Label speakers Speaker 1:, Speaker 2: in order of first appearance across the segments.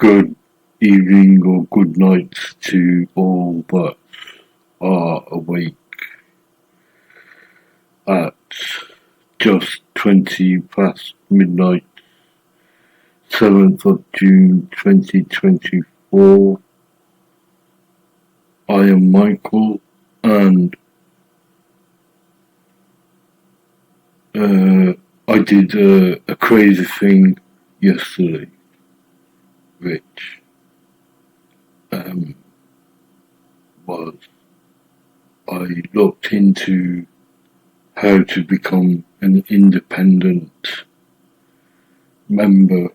Speaker 1: Good evening or good night to all that are awake at just 20 past midnight, 7th of June 2024. I am Michael, and I did a crazy thing yesterday, which was I looked into how to become an independent member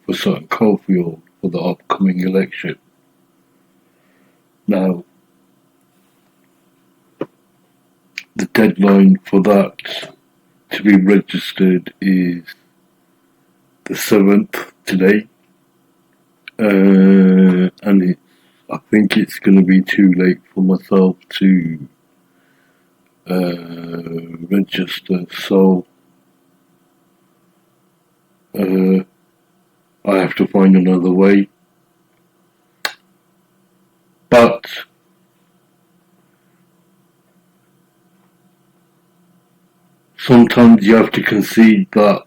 Speaker 1: for Sutton Coldfield for the upcoming election. Now, the deadline for that to be registered is the 7th today, and I think it's going to be too late for myself to register, so I have to find another way. But sometimes you have to concede that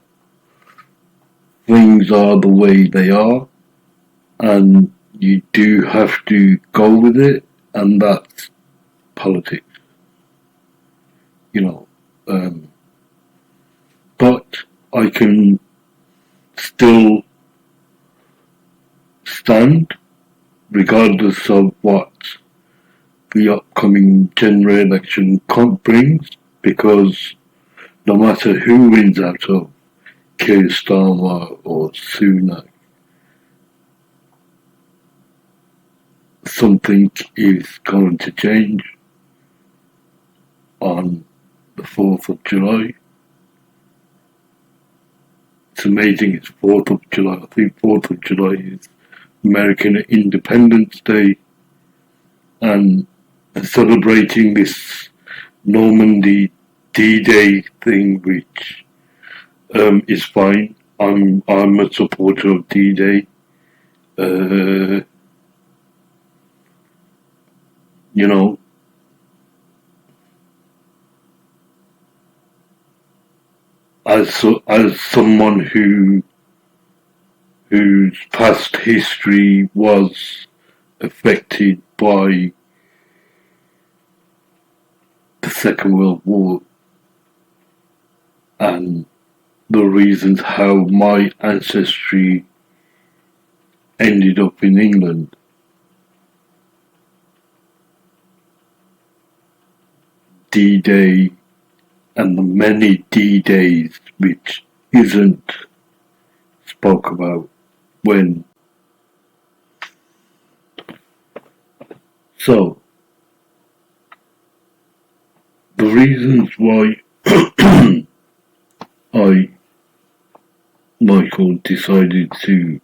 Speaker 1: things are the way they are, and you do have to go with it, and that's politics, you know. But I can still stand regardless of what the upcoming general election brings, because no matter who wins out of Keir Starmer or Sunak, something is going to change on the 4th of July. It's amazing it's 4th of July. I think 4th of July is American Independence Day, and celebrating this Normandy D-Day thing, which is fine. I'm a supporter of D-Day. You know, as someone whose past history was affected by the Second World War and the reasons how my ancestry ended up in England, D-Day and the many D-Days which isn't spoke about when. So, the reasons why Michael, decided to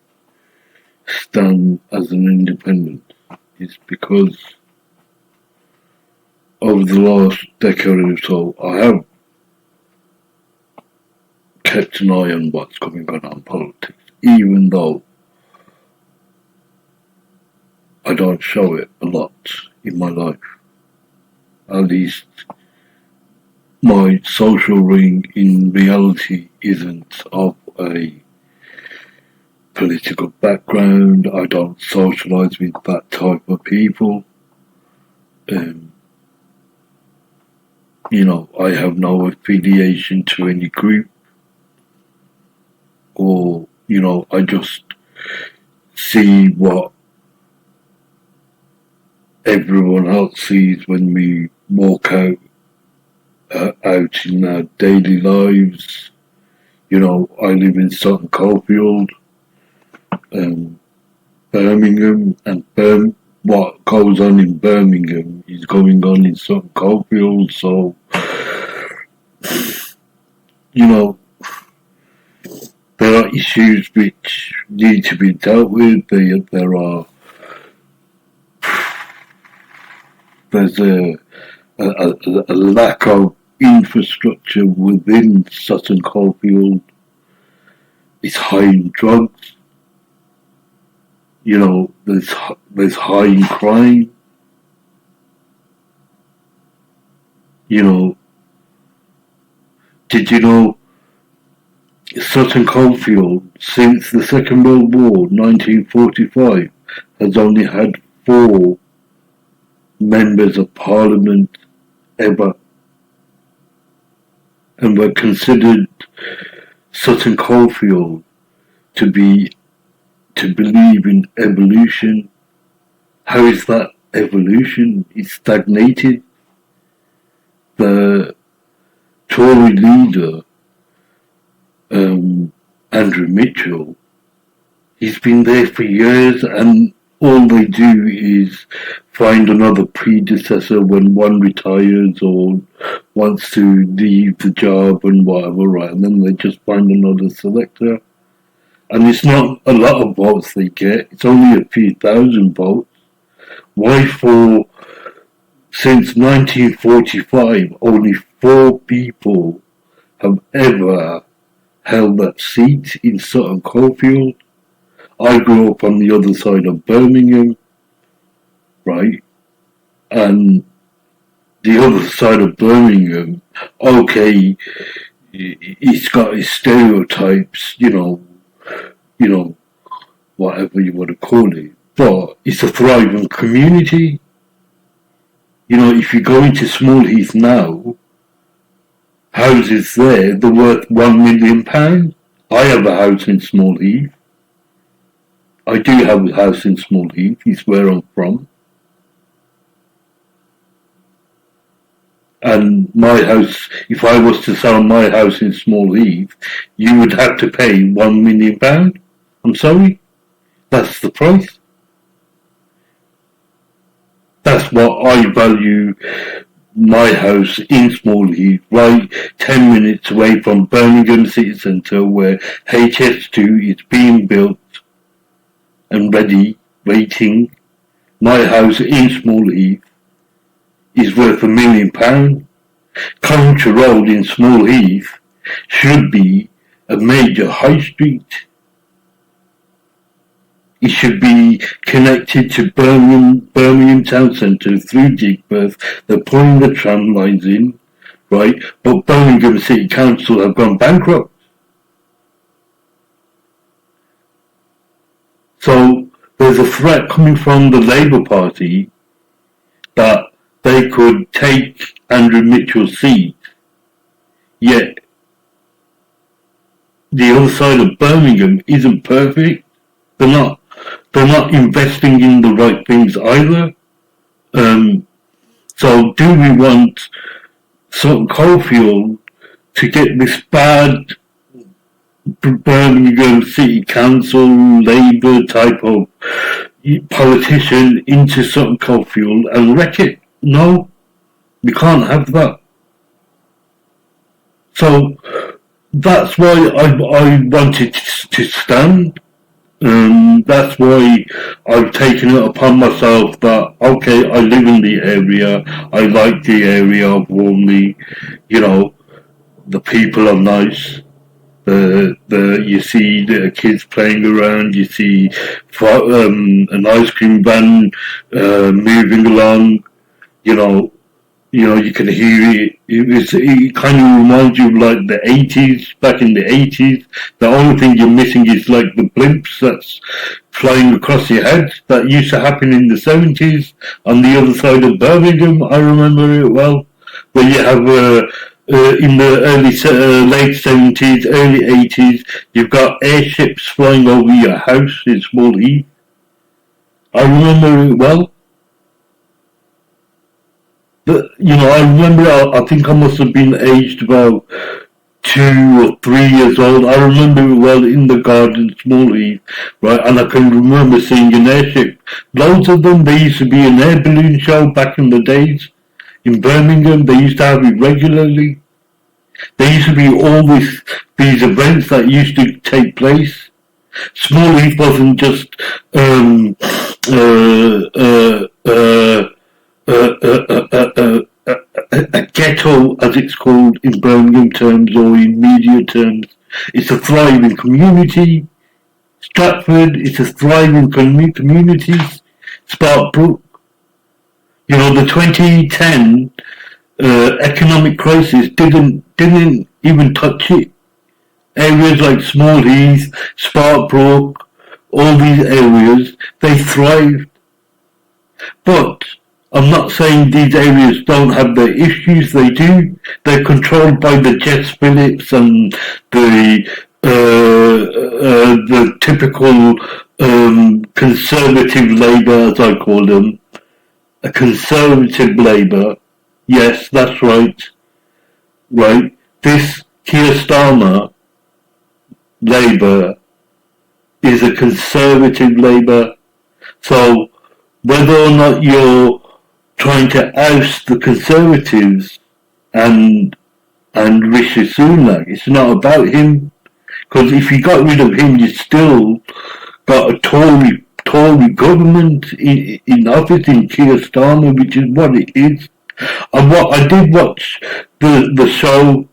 Speaker 1: stand as an independent is because over the last decade or so, I have kept an eye on what's going on in politics, even though I don't show it a lot in my life. At least my social ring in reality isn't of a political background. I don't socialise with that type of people. You know, I have no affiliation to any group, or, you know, I just see what everyone else sees when we walk out in our daily lives. You know, I live in Sutton Coldfield, Birmingham, and what goes on in Birmingham is going on in Sutton Coldfield, so, you know, there are issues which need to be dealt with. There's a lack of infrastructure within Sutton Coldfield. It's high in drugs. You know, there's high crime. You know, did you know Sutton Coldfield, since the Second World War, 1945, has only had 4 members of parliament ever, and were considered Sutton Coldfield to believe in evolution. How is that evolution? It's stagnated. The Tory leader, Andrew Mitchell, he's been there for years, and all they do is find another predecessor when one retires or wants to leave the job and whatever, right? And then they just find another selector. And it's not a lot of votes they get, it's only a few thousand votes. Why since 1945, only 4 people have ever held that seat in Sutton Coldfield. I grew up on the other side of Birmingham, right? And the other side of Birmingham, okay, it's got its stereotypes, you know, whatever you want to call it, but it's a thriving community. You know, if you go into Small Heath now, houses there, they're worth £1 million. I have a house in Small Heath. I do have a house in Small Heath, it's where I'm from. And my house, if I was to sell my house in Small Heath, you would have to pay £1 million. I'm sorry, that's the price. That's what I value my house in Small Heath, right 10 minutes away from Birmingham City Centre, where HS2 is being built and ready, waiting. My house in Small Heath is worth £1 million. Country Road in Small Heath should be a major high street. It should be connected to Birmingham Town Centre through Digbeth. They're putting the tram lines in, right? But Birmingham City Council have gone bankrupt. So there's a threat coming from the Labour Party that they could take Andrew Mitchell's seat, yet the other side of Birmingham isn't perfect. They're not investing in the right things either. So do we want Sutton Coldfield to get this bad Birmingham City Council Labour type of politician into Sutton Coldfield and wreck it? No, we can't have that. So that's why I wanted to stand. That's why I've taken it upon myself that, okay, I live in the area, I like the area of Warmley, you know, the people are nice, you see the kids playing around, you see an ice cream van moving along, you know, you can hear it. It kind of reminds you of like the 80s, back in the 80s. The only thing you're missing is like the blimps that's flying across your head. That used to happen in the 70s on the other side of Birmingham. I remember it well. Where you have in the late 70s, early 80s, you've got airships flying over your house in Small Heath. I remember it well. But, I remember, I think I must have been aged about 2 or 3 years old. I remember it well in the garden, Small Heath, right? And I can remember seeing an airship. Loads of them. There used to be an air balloon show back in the days in Birmingham. They used to have it regularly. There used to be all these events that used to take place. Small Heath wasn't just a ghetto, as it's called in Birmingham terms or in media terms. It's a thriving community. Stratford is a thriving community. Sparkbrook, the 2010 economic crisis didn't even touch it. Areas like Small Heath, Sparkbrook, all these areas, they thrived. But I'm not saying these areas don't have their issues, they do. They're controlled by the Jess Phillips and the typical conservative Labour, as I call them. A conservative Labour. Yes, that's right. Right. This Keir Starmer Labour is a conservative Labour. So whether or not you're trying to oust the Conservatives and Rishi Sunak, it's not about him. Because if you got rid of him, you still got a Tory government in office in Keir Starmer, which is what it is. And I did watch the show,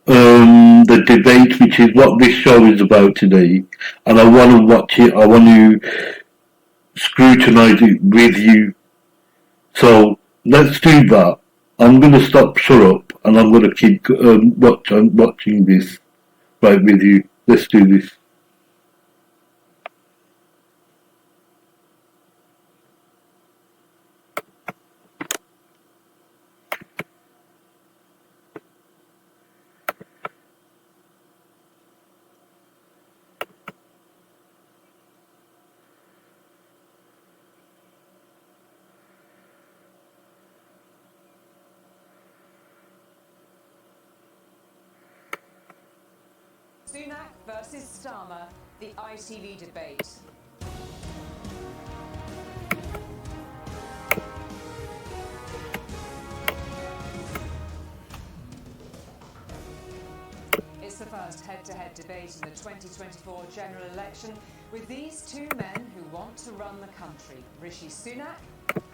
Speaker 1: the debate, which is what this show is about today, and I want to watch it. I want to scrutinise it with you. So let's do that. I'm going to shut up, and I'm going to keep watching this right with you. Let's do this.
Speaker 2: Sunak versus Starmer, the ITV debate. It's the first head-to-head debate in the 2024 general election with these two men who want to run the country, Rishi Sunak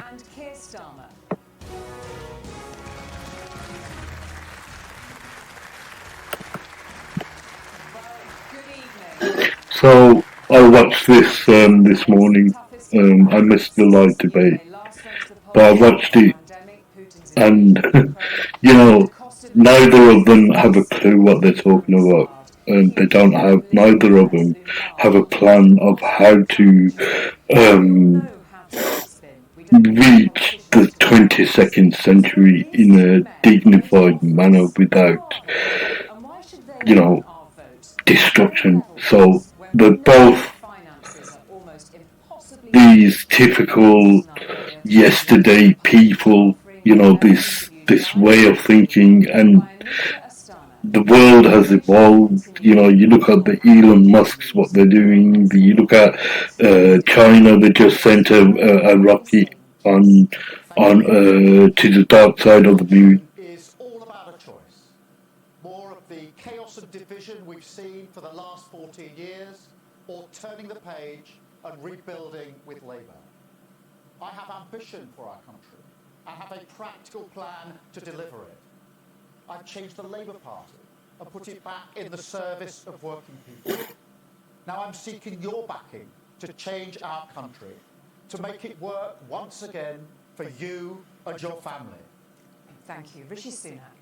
Speaker 2: and Keir Starmer.
Speaker 1: So I watched this this morning. I missed the live debate, but I watched it, and neither of them have a clue what they're talking about. They don't have. Neither of them have a plan of how to reach the 22nd century in a dignified manner without, destruction. So they're both these typical yesterday people, this way of thinking, and the world has evolved. You look at the Elon Musks, what they're doing. You look at China. They just sent a rocket on to the dark side of the moon.
Speaker 3: Is all about a choice. More of the chaos and division we've seen for the last 14 years, or turning the page and rebuilding with Labour. I have ambition for our country. I have a practical plan to deliver it. I've changed the Labour Party and put it back in the service of working people. Now I'm seeking your backing to change our country, to make it work once again for you and your family.
Speaker 2: Thank you. Rishi Sunak.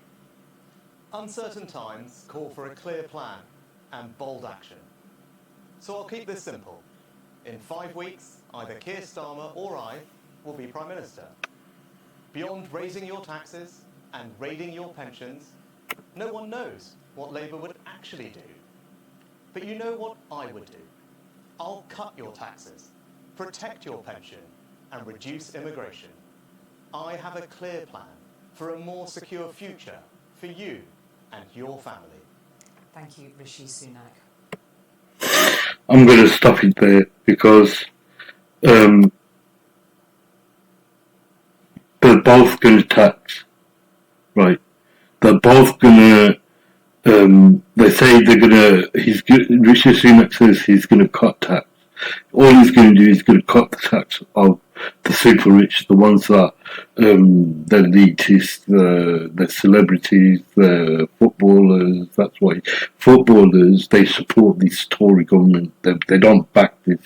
Speaker 4: Uncertain times call for a clear plan and bold action. So I'll keep this simple. In 5 weeks, either Keir Starmer or I will be Prime Minister. Beyond raising your taxes and raiding your pensions, no one knows what Labour would actually do. But you know what I would do. I'll cut your taxes, protect your pension, and reduce immigration. I have a clear plan for a more secure future for you and your family.
Speaker 2: Thank you, Rishi Sunak.
Speaker 1: I'm going to stop it there because they're both going to tax, right? They're both going to. They say they're going to. Rishi Sunak says he's going to cut tax. All he's going to do is going to cut the tax of the super rich, the ones that the elitists, the celebrities, the footballers. That's why footballers they support this Tory government. They don't back this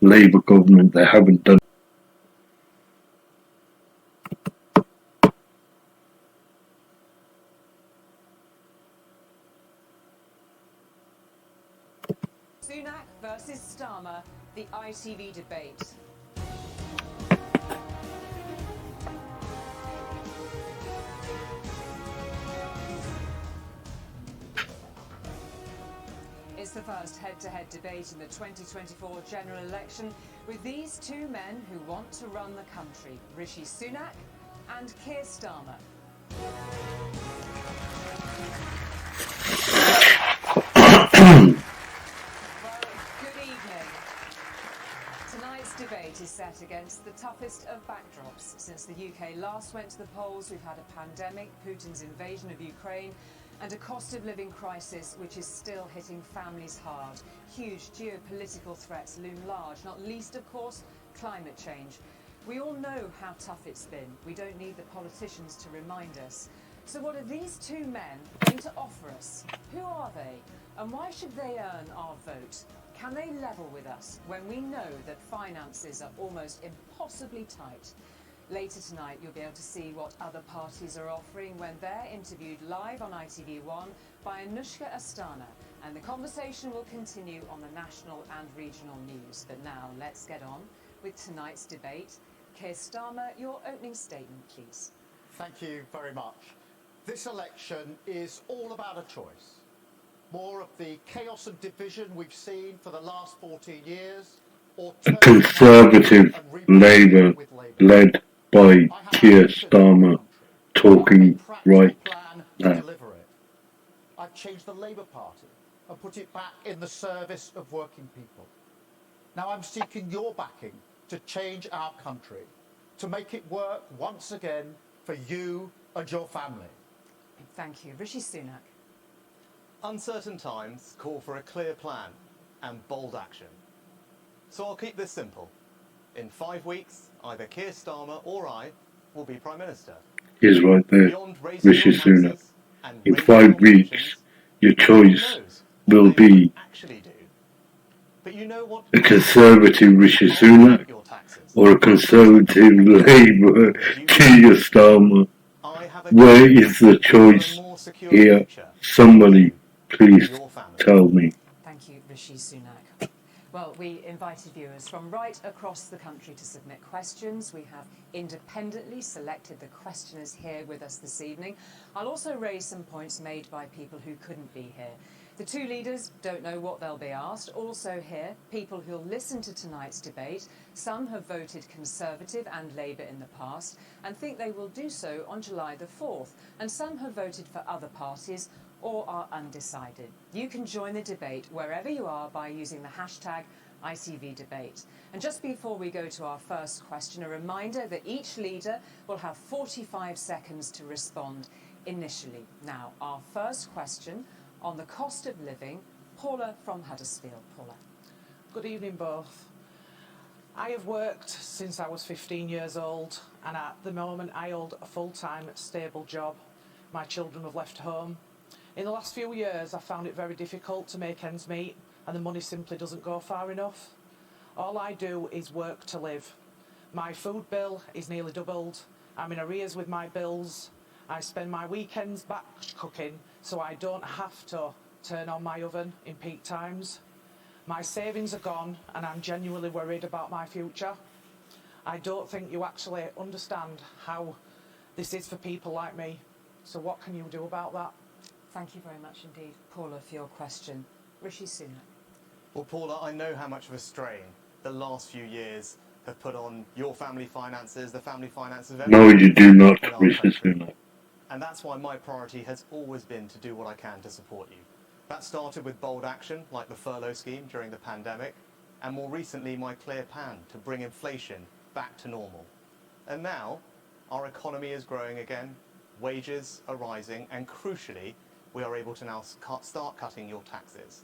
Speaker 1: Labour government. They haven't done.
Speaker 2: Sunak versus Starmer, the ITV debate. It's the first head-to-head debate in the 2024 general election with these two men who want to run the country, Rishi Sunak and Keir Starmer. Good evening. Tonight's debate is set against the toughest of backdrops. Since the UK last went to the polls, we've had a pandemic, Putin's invasion of Ukraine, and a cost of living crisis which is still hitting families hard. Huge geopolitical threats loom large, not least, of course, climate change. We all know how tough it's been. We don't need the politicians to remind us. So what are these two men going to offer us? Who are they? And why should they earn our vote? Can they level with us when we know that finances are almost impossibly tight? Later tonight, you'll be able to see what other parties are offering when they're interviewed live on ITV1 by Anushka Astana. And the conversation will continue on the national and regional news. But now, let's get on with tonight's debate. Keir Starmer, your opening statement, please.
Speaker 3: Thank you very much. This election is all about a choice. More of the chaos and division we've seen for the last 14 years, or
Speaker 1: A Conservative Labour led by Keir Starmer talking right now.
Speaker 3: I've changed the Labour Party and put it back in the service of working people. Now I'm seeking your backing to change our country, to make it work once again for you and your family.
Speaker 2: Thank you. Rishi Sunak.
Speaker 4: Uncertain times call for a clear plan and bold action. So I'll keep this simple. In 5 weeks, either Keir Starmer or I will be Prime Minister.
Speaker 1: He's right there,
Speaker 4: Beyond raising
Speaker 1: Rishi
Speaker 4: your
Speaker 1: Sunak.
Speaker 4: taxes and
Speaker 1: In
Speaker 4: raising
Speaker 1: 5
Speaker 4: your
Speaker 1: weeks,
Speaker 4: pensions,
Speaker 1: your
Speaker 4: who
Speaker 1: choice
Speaker 4: knows
Speaker 1: will
Speaker 4: what they
Speaker 1: be
Speaker 4: actually do. But you know what?
Speaker 1: a Conservative Rishi Sunak
Speaker 4: Your taxes.
Speaker 1: or a Conservative Labour Keir Starmer.
Speaker 4: I have a
Speaker 1: Where is the
Speaker 4: for a
Speaker 1: choice
Speaker 4: more secure
Speaker 1: here?
Speaker 4: future
Speaker 1: Somebody,
Speaker 4: for
Speaker 1: please
Speaker 4: your family.
Speaker 1: tell me.
Speaker 2: Thank you, Rishi Sunak. Well, we invited viewers from right across the country to submit questions. We have independently selected the questioners here with us this evening. I'll also raise some points made by people who couldn't be here. The two leaders don't know what they'll be asked. Also here, people who'll listen to tonight's debate. Some have voted Conservative and Labour in the past and think they will do so on July the 4th. And some have voted for other parties or are undecided. You can join the debate wherever you are by using the hashtag ITVDebate. And just before we go to our first question, a reminder that each leader will have 45 seconds to respond initially. Now, our first question on the cost of living, Paula from Huddersfield. Paula.
Speaker 5: Good evening, both. I have worked since I was 15 years old, and at the moment I hold a full-time, stable job. My children have left home. In the last few years, I found it very difficult to make ends meet, and the money simply doesn't go far enough. All I do is work to live. My food bill is nearly doubled. I'm in arrears with my bills. I spend my weekends batch cooking so I don't have to turn on my oven in peak times. My savings are gone and I'm genuinely worried about my future. I don't think you actually understand how this is for people like me. So what can you do about that?
Speaker 2: Thank you very much indeed, Paula, for your question. Rishi Sunak.
Speaker 4: Well, Paula, I know how much of a strain the last few years have put on your family finances, the family finances of
Speaker 1: No,
Speaker 4: everyone
Speaker 1: you do not,
Speaker 4: in our
Speaker 1: Rishi
Speaker 4: country.
Speaker 1: Sunak.
Speaker 4: And that's why my priority has always been to do what I can to support you. That started with bold action, like the furlough scheme during the pandemic, and more recently my clear plan to bring inflation back to normal. And now, our economy is growing again, wages are rising, and crucially, we are able to now start cutting your taxes.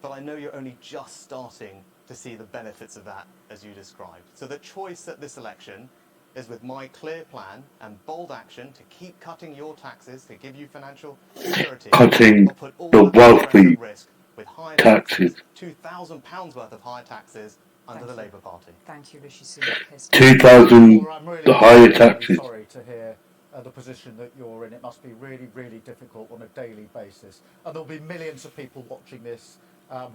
Speaker 4: But I know you're only just starting to see the benefits of that as you described. So the choice at this election is with my clear plan and bold action to keep cutting your taxes to give you financial security.
Speaker 1: Cutting
Speaker 4: or put all
Speaker 1: the
Speaker 4: British Congress
Speaker 1: wealthy
Speaker 4: at risk with higher
Speaker 1: taxes.
Speaker 4: £2,000 worth of higher taxes under the Labour Party.
Speaker 2: Thank you, Rishi Sunak.
Speaker 1: 2,000
Speaker 3: Well, I'm really,
Speaker 1: the higher
Speaker 3: really
Speaker 1: taxes.
Speaker 3: sorry to hear the position that you're in. It must be really, really difficult on a daily basis. And there'll be millions of people watching this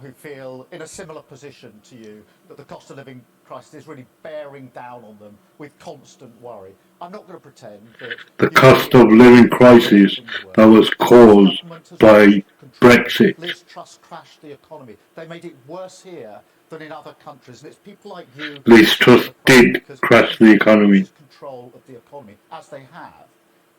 Speaker 3: who feel in a similar position to you, that the cost of living crisis is really bearing down on them with constant worry. I'm not going to pretend that
Speaker 1: The cost of living crisis that was caused by Brexit.
Speaker 3: Liz Truss crashed the economy. They made it worse here than in other countries. And it's people like you.
Speaker 1: Liz Truss did crash the economy.
Speaker 3: Control of the economy, as they have.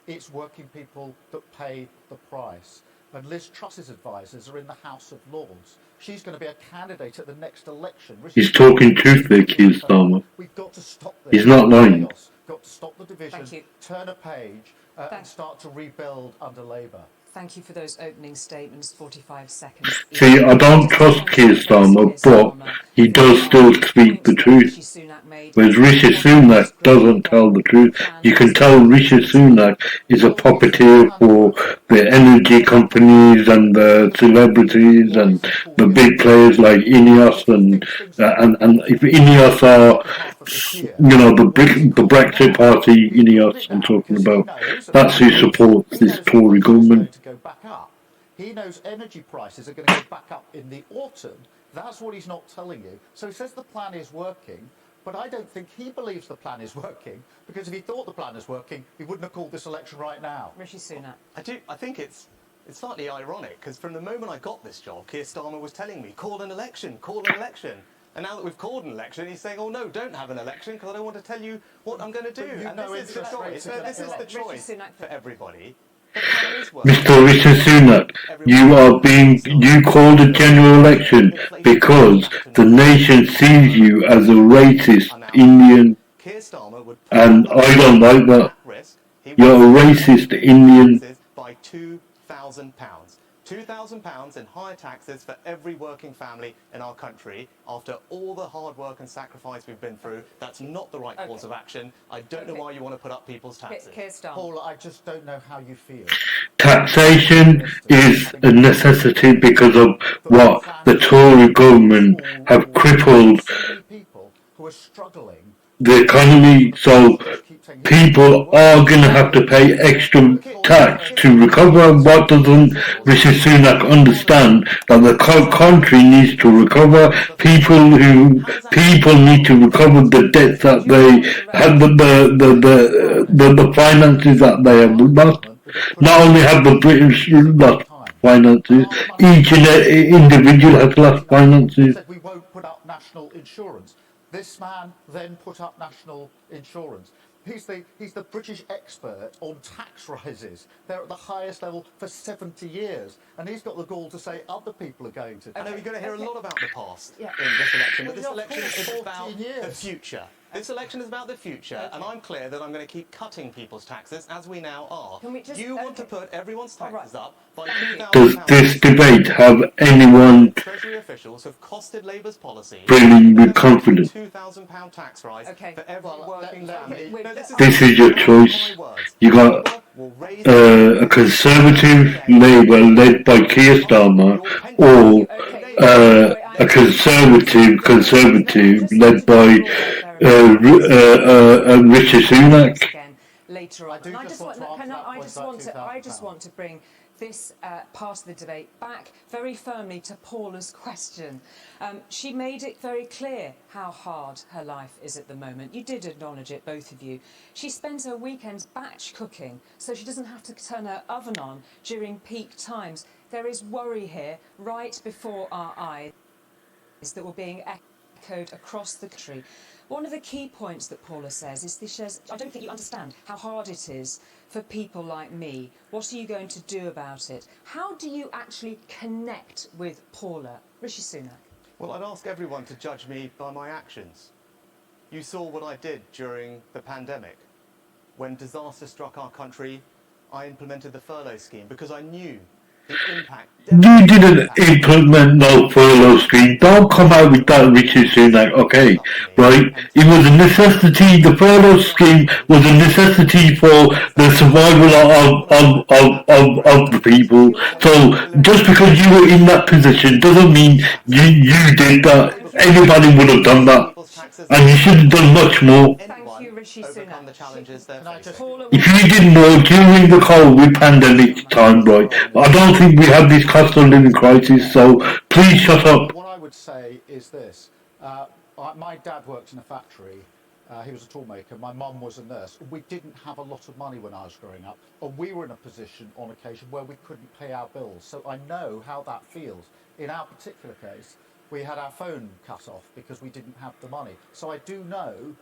Speaker 3: It's working people that pay the price. And Liz Truss's advisors are in the House of Lords. She's going to be a candidate at the next election.
Speaker 1: He's talking truth there, Keir Starmer.
Speaker 3: We've got to stop this.
Speaker 1: He's not lying.
Speaker 3: Got to stop the division,
Speaker 2: Thank you.
Speaker 3: turn a page, and start to rebuild under Labour.
Speaker 2: Thank you for those opening statements. 45 seconds.
Speaker 1: See, I don't trust Keir Starmer, but he does still speak the truth. Whereas Rishi Sunak doesn't tell the truth. You can tell Rishi Sunak is a puppeteer for the energy companies and the celebrities and the big players like Ineos and if Ineos are, the Brexit party, Ineos I'm talking about, that's who supports this Tory government.
Speaker 3: To go back up. He knows energy prices are going to go back up in the autumn. That's what he's not telling you. So he says the plan is working, but I don't think he believes the plan is working, because if he thought the plan is working, he wouldn't have called this election right now.
Speaker 2: Rishi Sunak.
Speaker 4: I think it's slightly ironic, because from the moment I got this job, Keir Starmer was telling me, call an election, call an election. And now that we've called an election, he's saying, oh no, don't have an election, because I don't want to tell you what I'm going to do. And this is the choice. This is the choice for everybody.
Speaker 1: Mr. Rishi Sunak, you called a general election because the nation sees you as a racist Indian, and I don't like that. You're a racist Indian.
Speaker 4: By £2,000. £2,000 in higher taxes for every working family in our country after all the hard work and sacrifice we've been through. That's not the right course of action. I don't know why you want to put up people's taxes.
Speaker 3: Paul, I just don't know how you feel.
Speaker 1: Taxation is a necessity because of what the Tory government have crippled
Speaker 3: People who are struggling.
Speaker 1: the economy, so people are going to have to pay extra tax to recover. What doesn't Rishi Sunak understand? That the country needs to recover. People need to recover the debts that they have, the finances that they have lost. Not only have the British lost finances, each individual has lost finances.
Speaker 3: We won't put up national insurance. This man then put up national insurance. He's the British expert on tax rises. They're at the highest level for 70 years. And he's got the gall to say other people are going to.
Speaker 4: I know you're going to hear a lot about the past in this election, but this election is about the future. This election is about the future, and I'm clear that I'm going to keep cutting people's taxes, as we now are. You want to put everyone's taxes up by £2,000.
Speaker 1: Does this debate have anyone
Speaker 4: Treasury officials have costed Labour's policy
Speaker 1: bringing with confidence?
Speaker 4: £2,000 tax rise for every working family.
Speaker 1: This is your choice. You got a Conservative Labour led by Keir Starmer, or a Conservative led by Rishi Sunak.
Speaker 2: Later on. I just want to bring this part of the debate back very firmly to Paula's question. She made it very clear how hard her life is at the moment. You did acknowledge it, both of you. She spends her weekends batch cooking so she doesn't have to turn her oven on during peak times. There is worry here right before our eyes that were being echoed across the country. One of the key points that Paula says is this says, I don't think you understand how hard it is for people like me. What are you going to do about it? How do you actually connect with Paula? Rishi Sunak.
Speaker 4: Well, I'd ask everyone to judge me by my actions. You saw what I did during the pandemic. When disaster struck our country, I implemented the furlough scheme because I knew the impact.
Speaker 1: You didn't implement no furlough scheme. Don't come out with that, Richard Sunak, okay? Right? It was a necessity. The furlough scheme was a necessity for the survival of the people. So just because you were in that position doesn't mean you did that. Anybody would have done that. And you should have done much more.
Speaker 2: Thank you, Rishi
Speaker 4: Overcome the
Speaker 2: Sunak.
Speaker 4: challenges they're facing.
Speaker 2: Paula
Speaker 1: If you did more during the COVID pandemic time, right, I don't think we have this cost of living crisis, so please shut up.
Speaker 3: What I would say is this. My dad worked in a factory. He was a toolmaker. My mum was a nurse. We didn't have a lot of money when I was growing up, and we were in a position on occasion where we couldn't pay our bills. So I know how that feels. In our particular case, we had our phone cut off because we didn't have the money. So I do know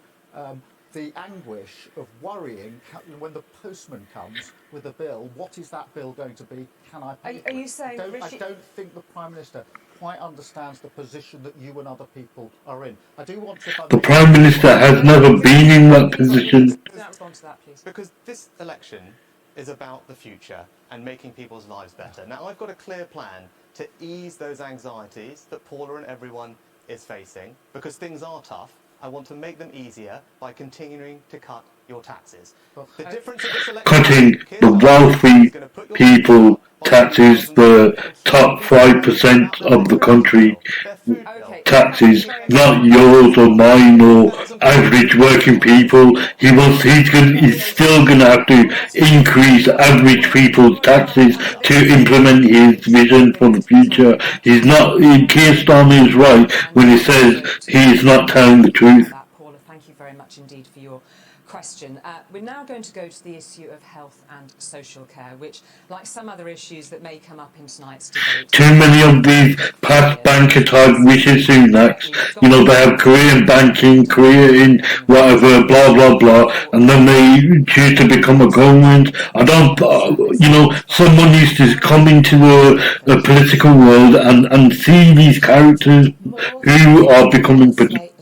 Speaker 3: the anguish of worrying when the postman comes with a bill. What is that bill going to be? Can I pay for
Speaker 2: Are you
Speaker 3: it?
Speaker 2: saying,
Speaker 3: I
Speaker 2: Rishi-
Speaker 3: don't think the Prime Minister quite understands the position that you and other people are in. I do want to...
Speaker 1: The Prime Minister has never been in that position.
Speaker 2: Can I respond to that, please?
Speaker 4: Because this election is about the future and making people's lives better. Now, I've got a clear plan to ease those anxieties that Paula and everyone is facing, because things are tough. I want to make them easier by continuing to cut your taxes. The difference of this election...
Speaker 1: Cutting the wealthy people taxes, the top 5% of the country taxes, not yours or mine or average working people. He's still going to have to increase average people's taxes to implement his vision for the future. Keir Starmer is right when he says he is not telling the truth.
Speaker 2: Paula, thank you very much indeed for your question. We're now going to go to the issue of health and social care, which, like some other issues that may come up in tonight's debate...
Speaker 1: Too many of these past banker type Rishi Sunaks, they have career in banking, career in whatever, blah, blah, blah, and then they choose to become a government. Someone needs to come into the political world and see these characters who are becoming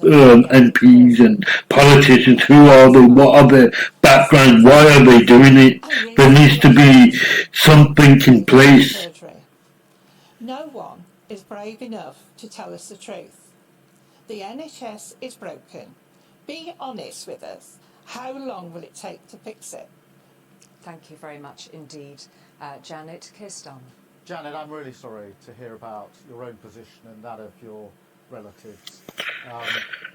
Speaker 1: MPs and politicians, what are their background, why are they doing it? There needs to be something in place.
Speaker 6: No one is brave enough to tell us the truth. The NHS is broken. Be honest with us. How long will it take to fix it?
Speaker 2: Thank you very much indeed, Janet. Keir Starmer.
Speaker 3: Janet, I'm really sorry to hear about your own position and that of your relatives.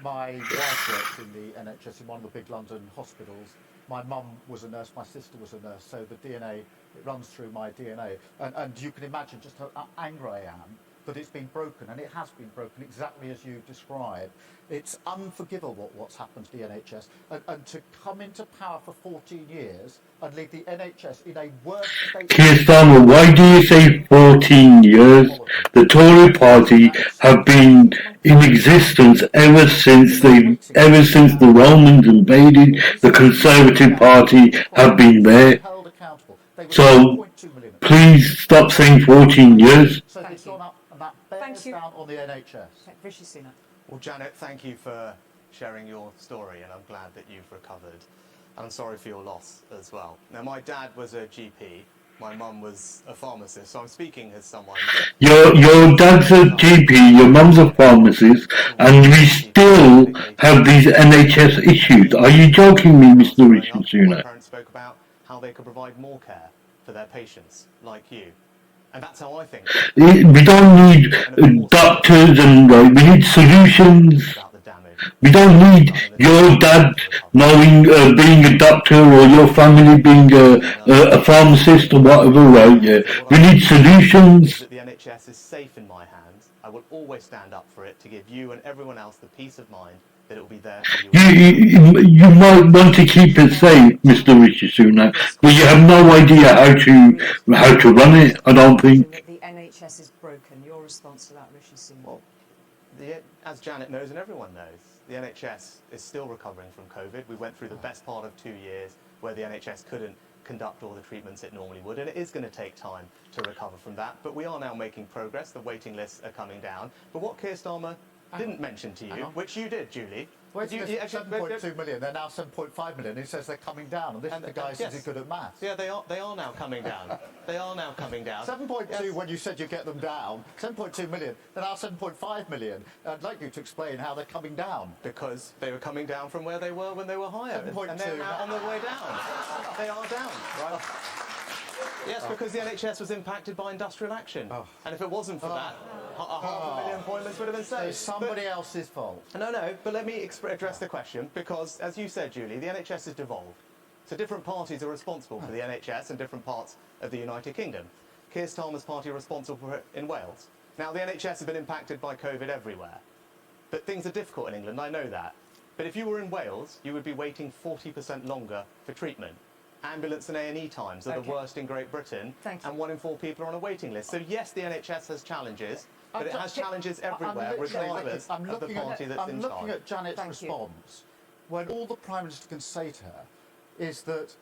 Speaker 3: My wife worked in the NHS in one of the big London hospitals. My mum was a nurse, my sister was a nurse, so the DNA, it runs through my DNA. And you can imagine just how angry I am that it's been broken, and it has been broken exactly as you described. It's unforgivable what's happened to the NHS, and to come into power for 14 years and leave the NHS in a worse state...
Speaker 1: Keir Starmer, why do you say 14 years? The Tory party have been in existence ever since the Romans invaded. The Conservative Party have been there. So please stop saying 14 years.
Speaker 3: So it's gone up, and that bears down on the NHS.
Speaker 2: Rishi Sunak.
Speaker 4: Well, Janet, thank you for sharing your story, and I'm glad that you've recovered. And I'm sorry for your loss as well. Now, my dad was a GP. My mum was a pharmacist, so I'm speaking as someone...
Speaker 1: Your dad's a GP, your mum's a pharmacist, and we still have these NHS issues. Are you joking me, Mr. Rishi Sunak?
Speaker 4: My parents spoke about how they could provide more care for their patients, like you. And that's how I think.
Speaker 1: We don't need doctors we need solutions. We don't need your dad being a doctor or your family being a pharmacist or whatever, right? Yeah. We need solutions.
Speaker 4: The NHS is safe in my hands. I will always stand up for it to give you and everyone else the peace of mind that it will be there for you.
Speaker 1: You might want to keep it safe, Mr. Rishi Sunak, but you have no idea how to run it, I don't think.
Speaker 2: The NHS is broken. Your response to that, Rishi Sunak?
Speaker 4: Well, as Janet knows and everyone knows, the NHS is still recovering from COVID. We went through the best part of 2 years where the NHS couldn't conduct all the treatments it normally would, and it is going to take time to recover from that. But we are now making progress. The waiting lists are coming down. But what Keir Starmer didn't mention to you, which you did, Julie,
Speaker 3: Wait,
Speaker 4: You-
Speaker 3: you,
Speaker 4: you actually-
Speaker 3: 7.2 million, they're now 7.5 million. He says they're coming down, and this is the guy who says he's good at maths.
Speaker 4: Yeah, they are now coming down. They are now coming down.
Speaker 3: 7.2
Speaker 4: Yes.
Speaker 3: when you said you get them down, 7.2 million, they're now 7.5 million. I'd like you to explain how they're coming down.
Speaker 4: Because they were coming down from where they were when they were higher.
Speaker 3: 7.2.
Speaker 4: And they're now on their way down. They are down, right? Yes, because the NHS was impacted by industrial action. And if it wasn't for that, half a million appointments would have been
Speaker 3: So
Speaker 4: saved.
Speaker 3: it's somebody else's fault.
Speaker 4: No, but let me address the question, because, as you said, Julie, the NHS has devolved. So different parties are responsible for the NHS in different parts of the United Kingdom. Keir Starmer's party are responsible for it in Wales. Now, the NHS has been impacted by COVID everywhere. But things are difficult in England, I know that. But if you were in Wales, you would be waiting 40% longer for treatment. Ambulance and A&E times are the
Speaker 2: Okay.
Speaker 4: worst in Great Britain,
Speaker 2: Thank you.
Speaker 4: and 1 in 4 people are on a waiting list. So yes, the NHS has challenges, but it has challenges
Speaker 3: I'm
Speaker 4: everywhere,
Speaker 3: literally-
Speaker 4: regardless
Speaker 3: I'm
Speaker 4: of the
Speaker 3: looking at-
Speaker 4: party that's
Speaker 3: I'm
Speaker 4: in
Speaker 3: looking
Speaker 4: charge.
Speaker 3: at Janet's
Speaker 2: Thank you.
Speaker 3: response, when all the Prime Minister can say to her is that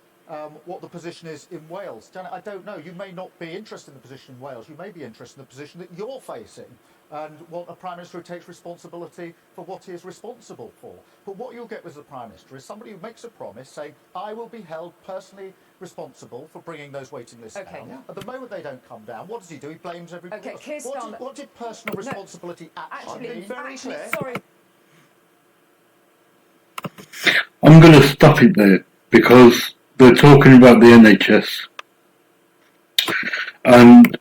Speaker 3: what the position is in Wales. Janet, I don't know. You may not be interested in the position in Wales. You may be interested in the position that you're facing and want a Prime Minister who takes responsibility for what he is responsible for. But what you'll get with the Prime Minister is somebody who makes a promise saying, I will be held personally responsible for bringing those waiting lists
Speaker 2: Okay.
Speaker 3: down. At the moment they don't come down, what does he do? He blames everybody
Speaker 2: Okay,
Speaker 3: else.
Speaker 2: Keir Starmer-
Speaker 3: What did personal responsibility actually mean?
Speaker 4: very clear.
Speaker 2: Sorry.
Speaker 1: I'm going to stop it there because they're talking about the NHS. And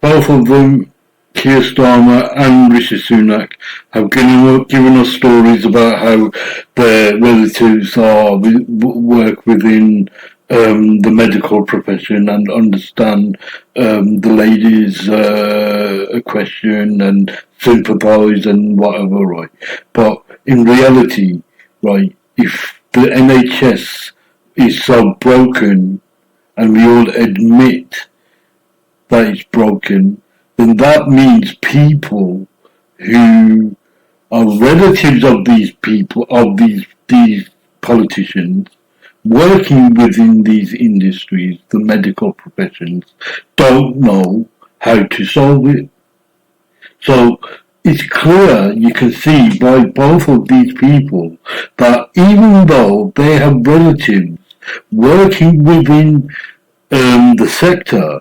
Speaker 1: both of them, Keir Starmer and Rishi Sunak, have given us stories about how their relatives work within the medical profession and understand the lady's question and sympathise and whatever, right? But in reality, right, if the NHS is so broken and we all admit that it's broken, then that means people who are relatives of these people, of these politicians, working within these industries, the medical professions, don't know how to solve it. So it's clear, you can see by both of these people, that even though they have relatives working within the sector,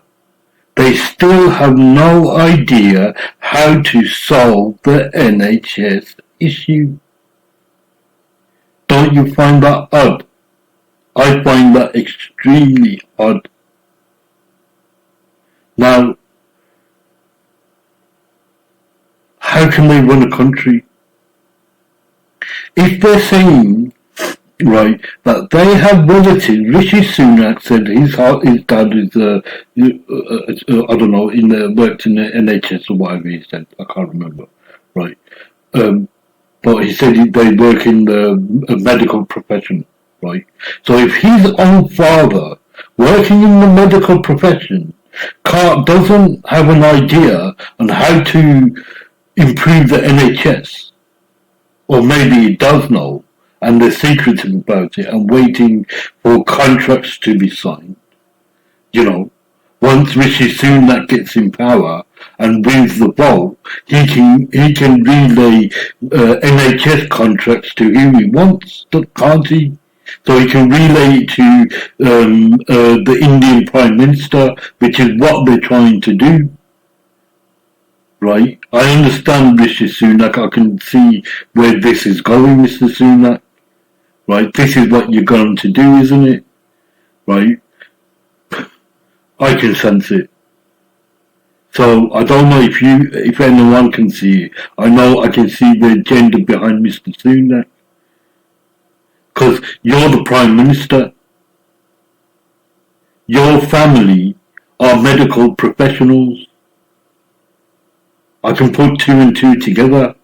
Speaker 1: they still have no idea how to solve the NHS issue. Don't you find that odd? I find that extremely odd. Now, how can they run a country? If they're saying, right, that they have relatives, Rishi Sunak said his dad is, I don't know, worked in the NHS or whatever he said, I can't remember, right. But he said they work in the medical profession, right. So if his own father, working in the medical profession, doesn't have an idea on how to improve the NHS, or maybe he does know, and they're secretive about it and waiting for contracts to be signed. You know, once Rishi Sunak gets in power and wins the vote, he can relay NHS contracts to whom he wants, can't he? So he can relay it to the Indian Prime Minister, which is what they're trying to do. Right? I understand Rishi Sunak. I can see where this is going, Mr. Sunak. Right? This is what you're going to do, isn't it? Right? I can sense it. So I don't know if anyone can see it. I know I can see the agenda behind Mr. Sunak. Because you're the Prime Minister. Your family are medical professionals. I can put two and two together.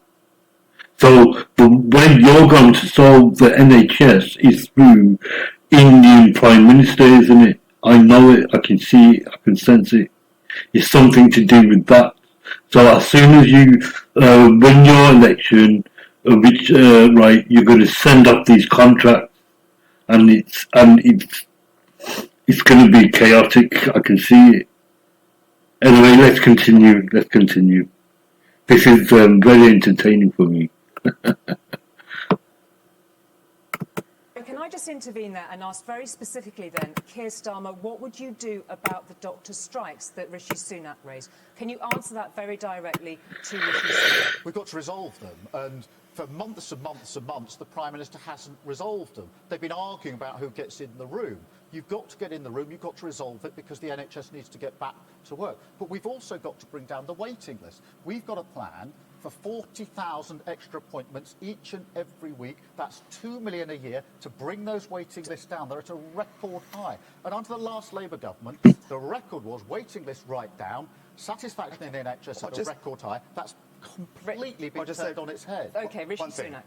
Speaker 1: So the way you're going to solve the NHS is through Indian Prime Minister, isn't it? I know it, I can see it, I can sense it. It's something to do with that. So as soon as you win your election, right, you're going to send up these contracts, and it's going to be chaotic. I can see it. Anyway, let's continue. This is very entertaining for me.
Speaker 2: Can I just intervene there and ask very specifically then, Keir Starmer, what would you do about the doctor strikes that Rishi Sunak raised? Can you answer that very directly to Rishi Sunak?
Speaker 3: We've got to resolve them, and for months and months and months, the Prime Minister hasn't resolved them. They've been arguing about who gets in the room. You've got to get in the room, you've got to resolve it because the NHS needs to get back to work. But we've also got to bring down the waiting list. We've got a plan for 40,000 extra appointments each and every week. That's 2 million a year to bring those waiting lists down. They're at a record high. And under the last Labour government, the record was waiting lists right down, satisfaction in the NHS at a record high. That's completely been turned on its head.
Speaker 2: OK, Rishi Sunak.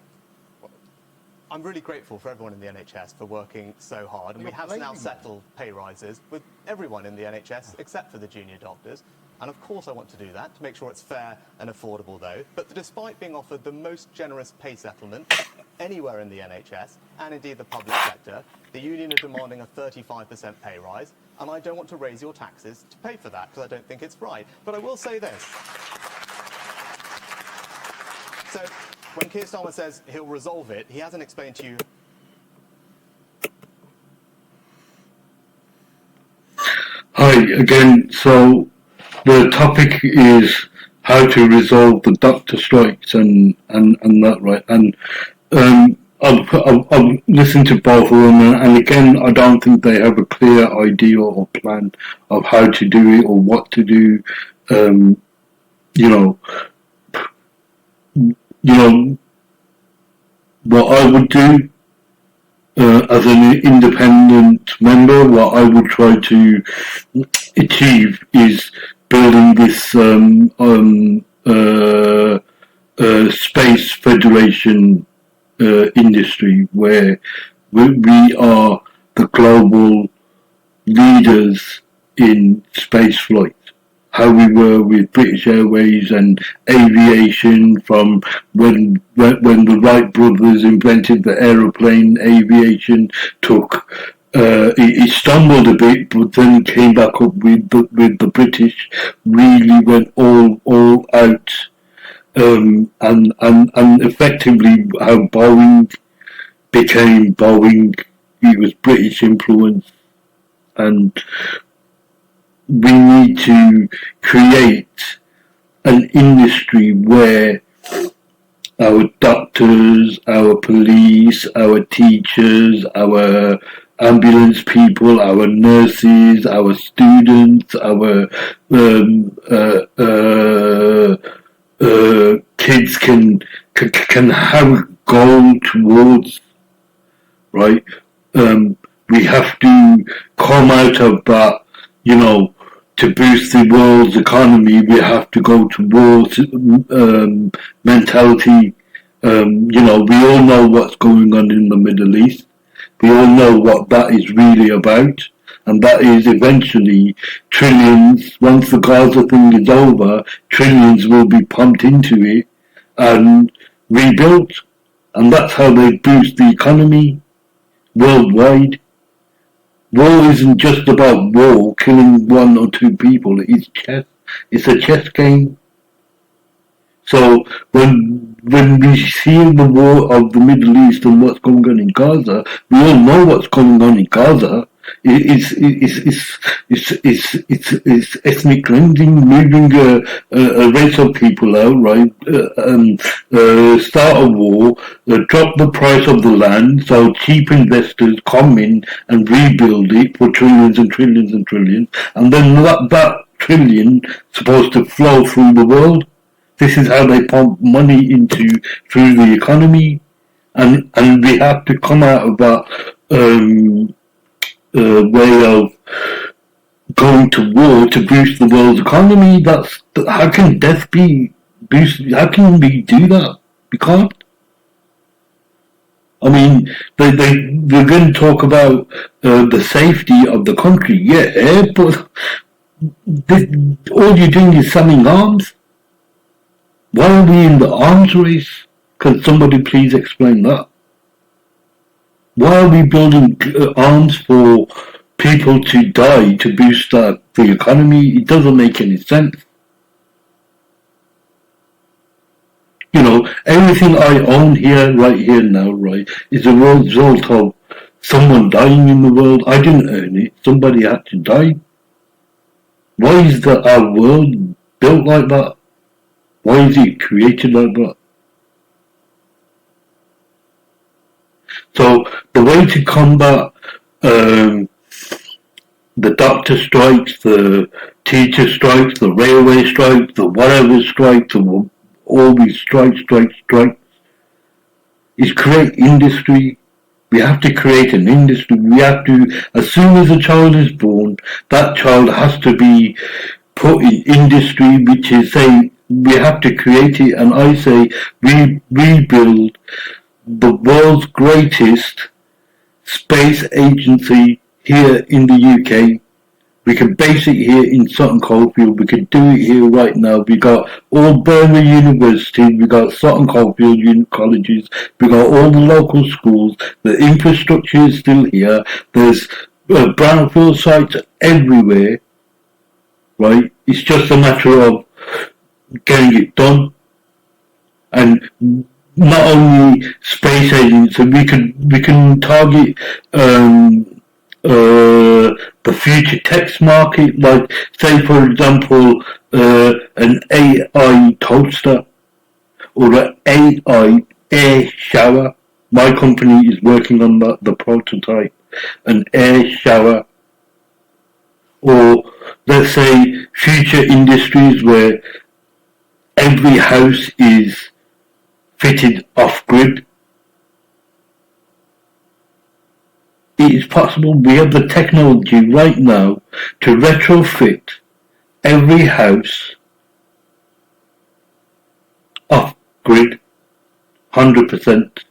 Speaker 4: I'm really grateful for everyone in the NHS for working so hard, and we have now settled pay rises with everyone in the NHS except for the junior doctors. And of course I want to do that, to make sure it's fair and affordable though. But despite being offered the most generous pay settlement anywhere in the NHS, and indeed the public sector, the union are demanding a 35% pay rise, and I don't want to raise your taxes to pay for that, because I don't think it's right. But I will say this. So, when Keir Starmer says he'll resolve it, he hasn't explained to you...
Speaker 1: Hi again. So the topic is how to resolve the doctor strikes and that, right? And I've listened to both of them, and again, I don't think they have a clear idea or plan of how to do it or what to do. What I would do as an independent member, what I would try to achieve is building this space federation industry where we are the global leaders in space flight. How we were with British Airways and aviation from when the Wright brothers invented the aeroplane. Aviation took it stumbled a bit, but then came back up with the British. Really went all out, and effectively how Boeing became Boeing. It was British influence, and we need to create an industry where our doctors, our police, our teachers, our ambulance people, our nurses, our students, our kids can have goal towards, right? We have to come out of that, to boost the world's economy, we have to go towards mentality. We all know what's going on in the Middle East. We all know what that is really about. And that is eventually trillions, once the Gaza thing is over, trillions will be pumped into it and rebuilt. And that's how they boost the economy worldwide. War isn't just about war, killing one or two people. It's chess. It's a chess game. So when we see the war of the Middle East and what's going on in Gaza, we all know what's going on in Gaza. It's ethnic cleansing, moving a race of people out, right? Start a war, drop the price of the land, so cheap investors come in and rebuild it for trillions and trillions and trillions, and then that trillion supposed to flow through the world. This is how they pump money through the economy, and we have to come out of that way of going to war to boost the world's economy. How can death be boosted? How can we do that? We can't. I mean, they're going to talk about the safety of the country, yeah, but all you're doing is selling arms. Why are we in the arms race? Can somebody please explain that? Why are we building arms for people to die to boost the economy? It doesn't make any sense. You know, everything I own here, right here now, right, is a result of someone dying in the world. I didn't earn it. Somebody had to die. Why is our world built like that? Why is it created like that? So the way to combat the doctor strikes, the teacher strikes, the railway strikes, the whatever strikes, all these strikes, is create industry. We have to create an industry. We have to, as soon as a child is born, that child has to be put in industry, which is saying we have to create it. And I say we build the world's greatest space agency here in the UK. We can base it here in Sutton Coldfield. We can do it here right now. We got all Birmingham University. We got Sutton Coldfield colleges. We got all the local schools. The infrastructure is still here. There's brownfield sites everywhere. Right? It's just a matter of getting it done. And not only space agency, we can target the future text market, like say for example an AI toaster or an AI air shower. My company is working on the prototype, an air shower. Or let's say future industries where every house is fitted off grid. It is possible. We have the technology right now to retrofit every house off grid, 100%.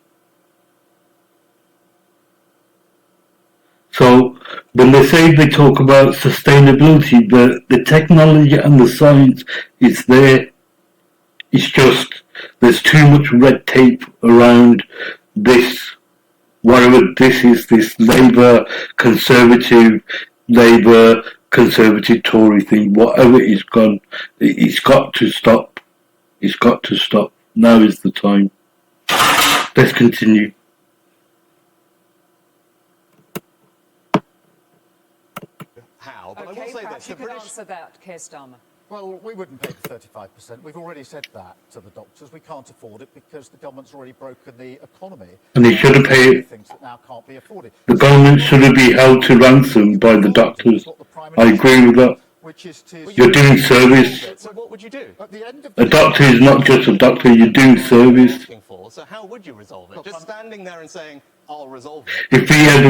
Speaker 1: So when they talk about sustainability, the technology and the science is there. It's just there's too much red tape around this. Whatever this is, this Labour Conservative Tory thing, whatever it's gone, it's got to stop. It's got to stop. Now is the time. Let's continue.
Speaker 4: How? But I
Speaker 2: Okay,
Speaker 4: will say
Speaker 2: perhaps
Speaker 4: this:
Speaker 2: you
Speaker 4: the
Speaker 2: could
Speaker 4: British.
Speaker 2: answer that, Keir Starmer.
Speaker 3: Well, we wouldn't pay the 35%. We've already said that to the doctors. We can't afford it because the government's already broken the economy.
Speaker 1: And they shouldn't pay it.
Speaker 3: Things that now can't be afforded.
Speaker 1: The government shouldn't be held to ransom by the doctors. I agree with that.
Speaker 3: Which is to
Speaker 1: You're doing service.
Speaker 4: So what would you do?
Speaker 3: At the end of
Speaker 1: A doctor is not just a doctor, you're doing service.
Speaker 4: Asking for. So how would you resolve it? Just standing there and saying, "I'll resolve it."
Speaker 1: If we had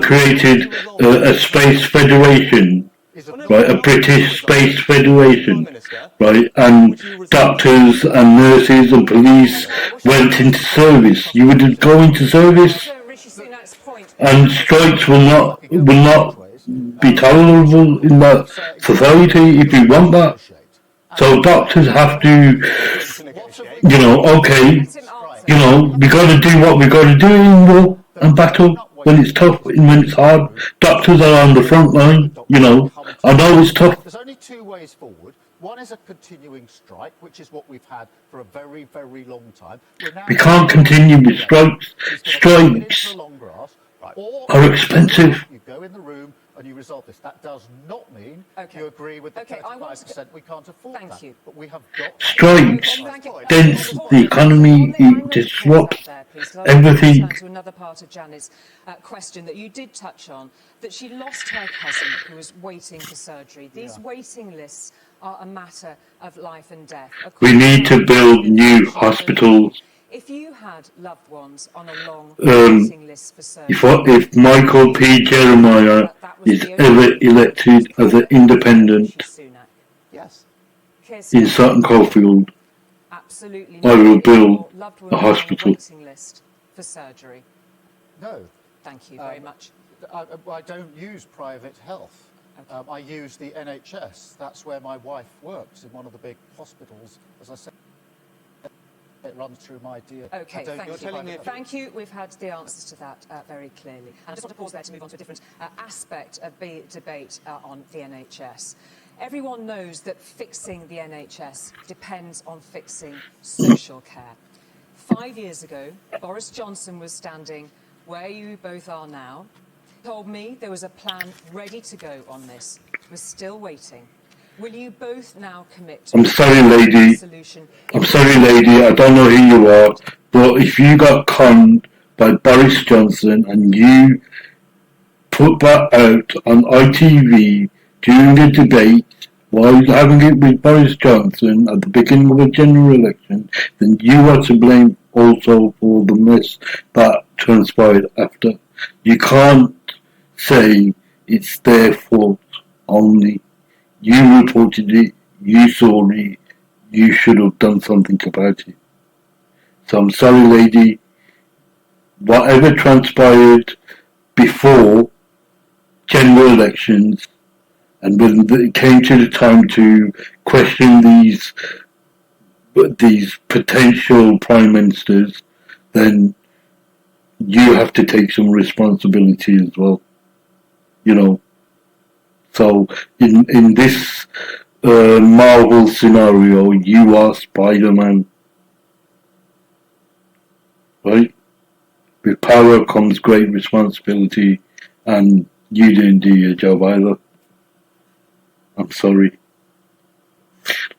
Speaker 1: created a space federation, right, a British Space Federation, right, and doctors and nurses and police went into service, you would go into service, and strikes will not be tolerable in that society if we want that. So doctors have to, we got to do what we got to do in war and battle. When it's tough, when it's hard, doctors are on the front line, I know it's tough.
Speaker 3: There's only two ways forward. One is a continuing strike, which is what we've had for a very, very long time.
Speaker 1: We can't continue with strikes. Strikes are expensive.
Speaker 3: You go in the room and you resolve this. That does not mean you agree with the 35%. We can't afford that. You. But we have got
Speaker 1: strikes dents the economy, it disrupts everything.
Speaker 2: To another part of Janet's question that you did touch on, that she lost her cousin who was waiting for surgery. These waiting lists are a matter of life and death.
Speaker 1: We need to build new hospitals.
Speaker 2: If you had loved ones on a long waiting list for surgery,
Speaker 1: if Michael P. Jeremiah is ever elected as an independent in Sutton Coldfield, I will build a hospital.
Speaker 2: Waiting list for surgery.
Speaker 3: No.
Speaker 2: Thank you very much.
Speaker 3: I don't use private health. Okay. I use the NHS. That's where my wife works, in one of the big hospitals. As I said, it runs through my DNA.
Speaker 2: Okay, thank you. We've had the answers to that very clearly. And I just want to pause there to move on to a different aspect of the debate on the NHS. Everyone knows that fixing the NHS depends on fixing social care. 5 years ago, Boris Johnson was standing where you both are now. He told me there was a plan ready to go on this. We're still waiting. Will you both now commit to
Speaker 1: I'm sorry, lady.
Speaker 2: solution?
Speaker 1: I'm sorry, lady. I don't know who you are, but if you got conned by Boris Johnson and you put that out on ITV during a debate while having it with Boris Johnson at the beginning of a general election, then you are to blame also for the mess that transpired after. You can't say it's their fault only. You reported it, you saw it, you should have done something about it. So I'm sorry, lady. Whatever transpired before general elections, and when it came to the time to question these potential prime ministers, then you have to take some responsibility as well. You know. So in this Marvel scenario, you are Spider-Man, right? With power comes great responsibility, and you didn't do your job either. I'm sorry.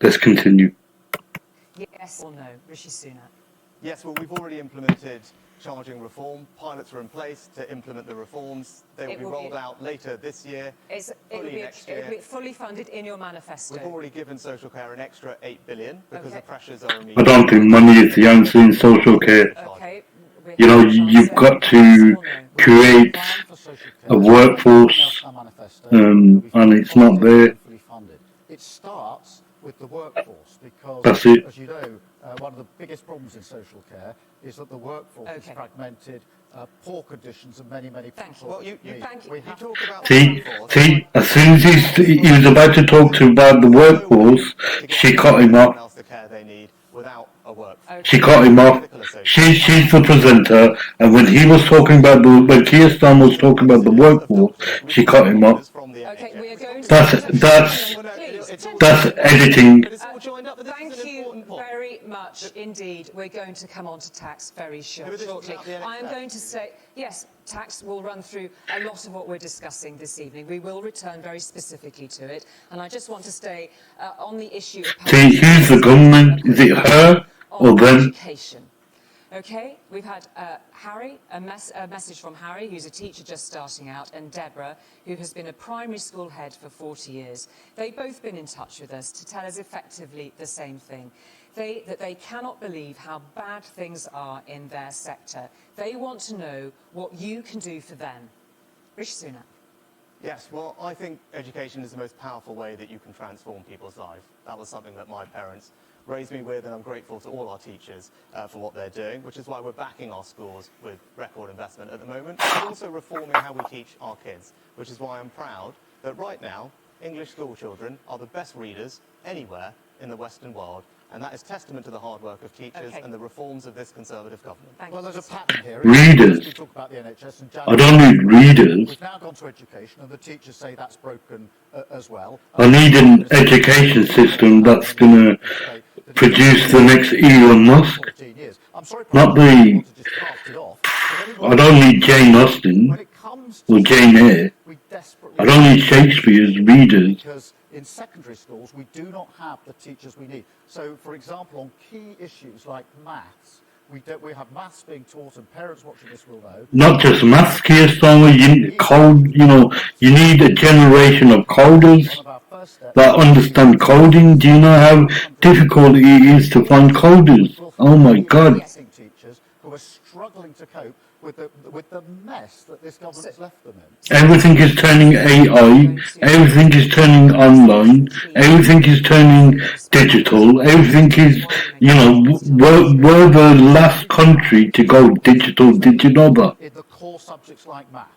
Speaker 1: Let's continue.
Speaker 2: Yes or no, Rishi Sunak?
Speaker 4: Yes, well, we've already implemented charging reform. Pilots are in place to implement the reforms. They will be rolled out later this year,
Speaker 2: It will be fully funded in your manifesto.
Speaker 4: We've already given social care an extra 8 billion because the pressures are only...
Speaker 1: I don't think money is the answer in social care.
Speaker 2: Okay.
Speaker 1: You know, you've got to create a workforce, and it's not there.
Speaker 3: It starts with the workforce because,
Speaker 1: That's it.
Speaker 3: as you know, one of the biggest problems in social care is that the workforce is fragmented, poor conditions, and many people.
Speaker 4: Well, you talk about
Speaker 1: See, as soon as he was about to talk about the workforce, she cut him off. She cut him off. She's the presenter, and when he was talking about when Keir Starmer was talking about the workforce, she cut him off.
Speaker 2: Okay, we are going to...
Speaker 1: That's editing.
Speaker 2: Thank you very much indeed. We're going to come on to tax very shortly. I am going to say, yes, tax will run through a lot of what we're discussing this evening. We will return very specifically to it. And I just want to stay on the issue of...
Speaker 1: See, who's the government? Is it her or them?
Speaker 2: Education. Okay, we've had Harry, a message from Harry, who's a teacher just starting out, and Deborah, who has been a primary school head for 40 years. They've both been in touch with us to tell us effectively the same thing. That they cannot believe how bad things are in their sector. They want to know what you can do for them. Rishi Sunak.
Speaker 4: Yes, well, I think education is the most powerful way that you can transform people's lives. That was something that my parents raised me with, and I'm grateful to all our teachers for what they're doing, which is why we're backing our schools with record investment at the moment. We're also reforming how we teach our kids, which is why I'm proud that right now English school children are the best readers anywhere in the Western world, and that is testament to the hard work of teachers and the reforms of this Conservative government.
Speaker 3: Well, there's a pattern here.
Speaker 1: Readers.
Speaker 3: We talk about the NHS and
Speaker 1: I don't need readers.
Speaker 3: We've now gone to education, and the teachers say that's broken as well.
Speaker 1: I need an education system that's going to produce the next Elon Musk. Not the... I don't need Jane Austen or Jane Eyre. I don't need Shakespeare's readers.
Speaker 3: Because in secondary schools, we do not have the teachers we need. So, for example, on key issues like maths, we have maths being taught, and parents watching this will know.
Speaker 1: Not just maths, Keir Starmer, you need a generation of coders that understand coding. Do you know how difficult it is to find coders? Oh my God.
Speaker 3: Teachers who are struggling to cope with the mess that this government has left them in.
Speaker 1: Everything is turning AI, everything is turning online, everything is turning digital, everything is, we're the last country to go digital, did you know that?
Speaker 3: In the core subjects like maths.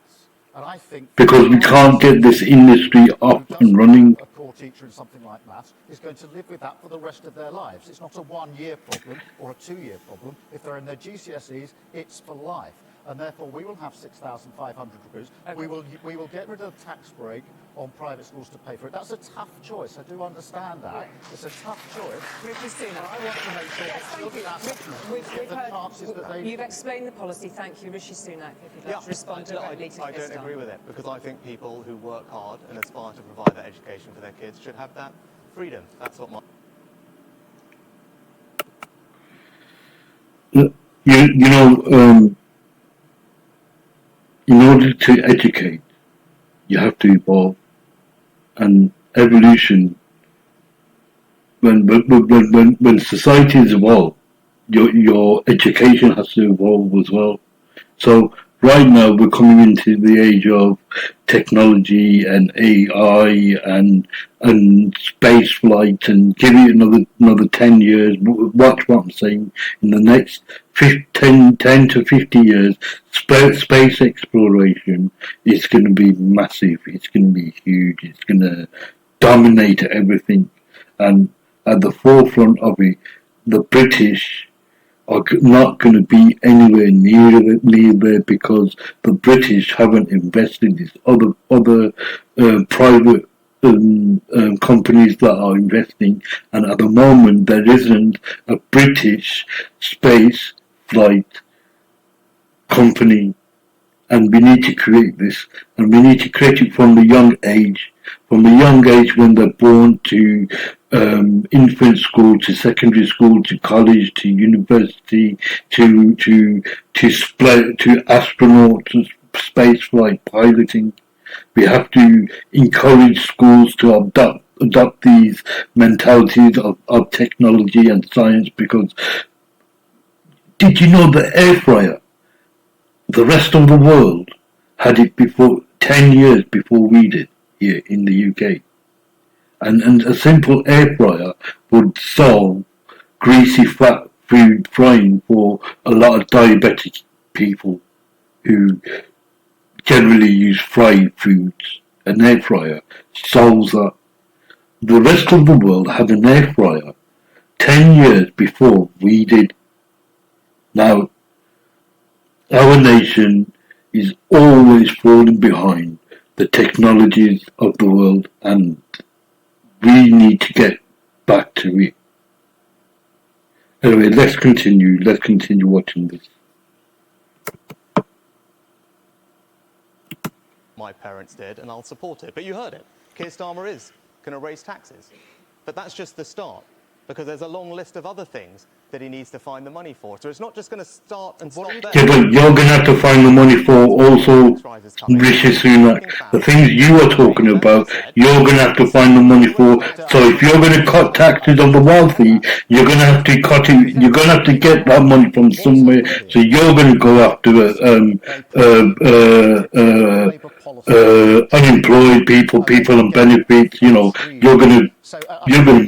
Speaker 3: And I think
Speaker 1: because we can't get this industry up and running.
Speaker 3: A core teacher in something like maths is going to live with that for the rest of their lives. It's not a 1-year problem or a 2-year problem. If they're in their GCSEs, it's for life. And therefore, we will have 6,500 recruits. Okay. We will get rid of the tax break on private schools to pay for it. That's a tough choice. I do understand that. It's a tough choice.
Speaker 2: Rishi Sunak.
Speaker 3: I want to make sure
Speaker 2: Yes,
Speaker 3: that
Speaker 2: thank you.
Speaker 3: children
Speaker 2: We've
Speaker 3: get the chances that they
Speaker 2: you've explained the policy. Thank you, Rishi Sunak. If you'd like to respond directly to
Speaker 4: I
Speaker 2: Keir
Speaker 4: don't
Speaker 2: Starmer.
Speaker 4: agree with it, because I think people who work hard and aspire to provide that education for their kids should have that freedom. That's what my...
Speaker 1: In order to educate, you have to evolve, and evolution. When societies evolve, your education has to evolve as well. So right now we're coming into the age of technology and AI and space flight, and give it another 10 years. Watch what I'm saying. In the next 10 to 50 years, space exploration is going to be massive. It's going to be huge. It's going to dominate everything. And at the forefront of it, the British are not going to be anywhere near there, because the British haven't invested. These other private companies that are investing, and at the moment there isn't a British space flight company, and we need to create this, and we need to create it from a young age. From a young age, when they're born, to infant school, to secondary school, to college, to university, to astronaut, to space flight piloting. We have to encourage schools to adopt these mentalities of technology and science, because did you know the air fryer? The rest of the world had it before 10 years before we did here in the UK. And a simple air fryer would solve greasy fat food frying for a lot of diabetic people who generally use fried foods. An air fryer solves that. The rest of the world had an air fryer 10 years before we did. Now, our nation is always falling behind the technologies of the world, and we need to get back to it. Anyway, let's continue watching this.
Speaker 4: My parents did, and I'll support it. But you heard it. Keir Starmer is going to raise taxes. But that's just the start, because there's a long list of other things that he needs to find the money for. So it's not just going to start and stop there.
Speaker 1: Yeah, but you're going to have to find the money for also Rishi Sunak. The things you are talking about, you're going to have to find the money for. So if you're going to cut taxes on the wealthy, you're going to have to cut it. You're going to have to get that money from somewhere. So you're going to go after unemployed people on benefits. You know, you're going to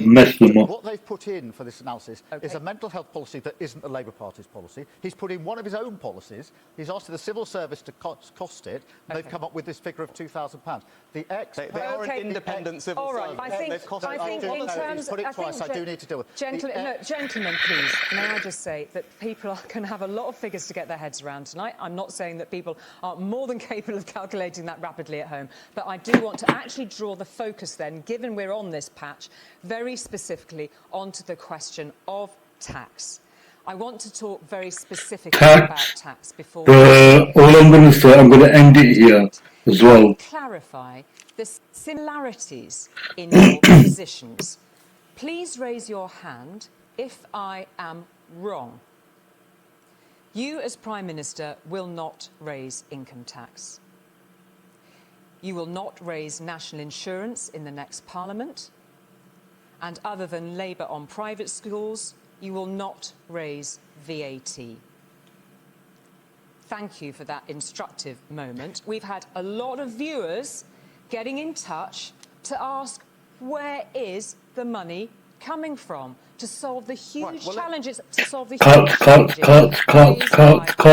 Speaker 1: mess them up.
Speaker 3: What they've put in for this analysis is a mental health policy that isn't the Labour Party's policy. He's put in one of his own policies. He's asked the civil service to cost it, and they've come up with this figure of £2,000.
Speaker 4: They are an independent civil
Speaker 2: all right.
Speaker 4: service.
Speaker 2: I think in terms,
Speaker 3: he's put it twice. I do need to deal with it.
Speaker 2: Gentlemen, please, may I just say that people can have a lot of figures to get their heads around tonight. I'm not saying that people are more than capable of calculating that rapidly at home, but I do want to actually draw the focus then, given we're on this patch, very specifically onto the question of tax. I want to talk very specifically about tax before.
Speaker 1: All I'm going to say, I'm going to end it here as well.
Speaker 2: Clarify the similarities in your positions. Please raise your hand if I am wrong. You, as Prime Minister, will not raise income tax. You will not raise national insurance in the next Parliament. And other than Labour on private schools, you will not raise VAT. Thank you for that instructive moment. We've had a lot of viewers getting in touch to ask, where is the money coming from to solve the huge challenges, to solve the huge challenges?